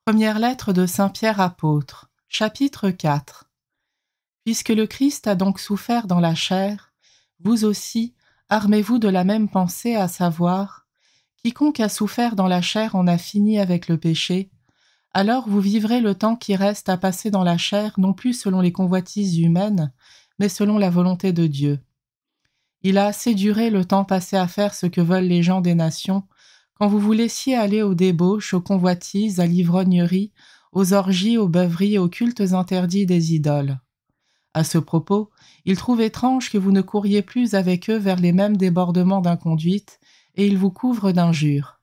Première lettre de saint Pierre apôtre, chapitre 4. Puisque le Christ a donc souffert dans la chair, vous aussi, armez-vous de la même pensée, à savoir, quiconque a souffert dans la chair en a fini avec le péché, alors vous vivrez le temps qui reste à passer dans la chair, non plus selon les convoitises humaines, mais selon la volonté de Dieu. Il a assez duré le temps passé à faire ce que veulent les gens des nations, quand vous vous laissiez aller aux débauches, aux convoitises, à l'ivrognerie, aux orgies, aux beuveries, aux cultes interdits des idoles. À ce propos, il trouve étrange que vous ne couriez plus avec eux vers les mêmes débordements d'inconduite, et ils vous couvrent d'injures.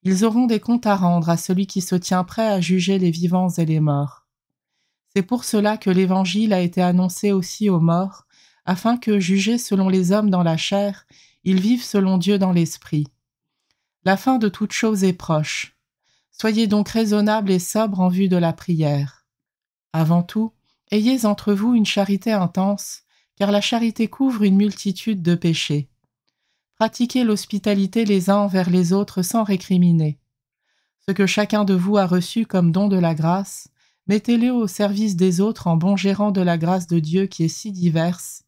Ils auront des comptes à rendre à celui qui se tient prêt à juger les vivants et les morts. C'est pour cela que l'Évangile a été annoncé aussi aux morts, afin que, jugés selon les hommes dans la chair, ils vivent selon Dieu dans l'esprit. La fin de toute chose est proche. Soyez donc raisonnables et sobres en vue de la prière. Avant tout, ayez entre vous une charité intense, car la charité couvre une multitude de péchés. Pratiquez l'hospitalité les uns envers les autres sans récriminer. Ce que chacun de vous a reçu comme don de la grâce, mettez-le au service des autres en bon gérant de la grâce de Dieu qui est si diverse.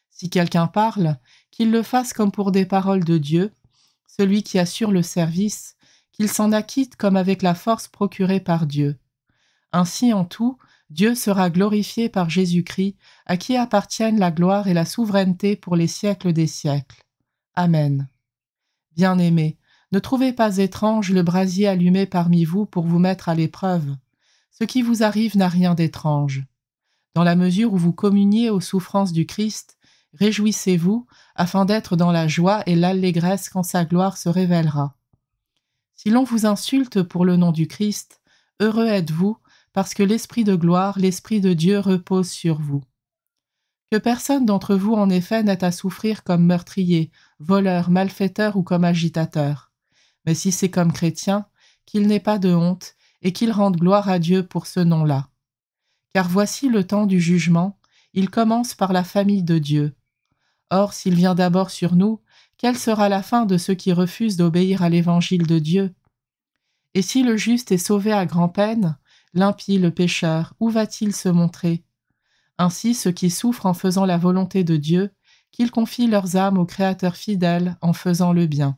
Si quelqu'un parle, qu'il le fasse comme pour des paroles de Dieu, celui qui assure le service, qu'il s'en acquitte comme avec la force procurée par Dieu. Ainsi en tout, Dieu sera glorifié par Jésus-Christ, à qui appartiennent la gloire et la souveraineté pour les siècles des siècles. Amen. Bien-aimés, ne trouvez pas étrange le brasier allumé parmi vous pour vous mettre à l'épreuve. Ce qui vous arrive n'a rien d'étrange. Dans la mesure où vous communiez aux souffrances du Christ, réjouissez-vous, afin d'être dans la joie et l'allégresse quand sa gloire se révélera. Si l'on vous insulte pour le nom du Christ, heureux êtes-vous, parce que l'Esprit de gloire, l'Esprit de Dieu repose sur vous. Que personne d'entre vous en effet n'ait à souffrir comme meurtrier, voleur, malfaiteur ou comme agitateur. Mais si c'est comme chrétien, qu'il n'ait pas de honte et qu'il rende gloire à Dieu pour ce nom-là. Car voici le temps du jugement, il commence par la famille de Dieu. Or, s'il vient d'abord sur nous, quelle sera la fin de ceux qui refusent d'obéir à l'évangile de Dieu? Et si le juste est sauvé à grand-peine, l'impie, le pécheur, où va-t-il se montrer? Ainsi, ceux qui souffrent en faisant la volonté de Dieu, qu'ils confient leurs âmes au Créateur fidèle en faisant le bien.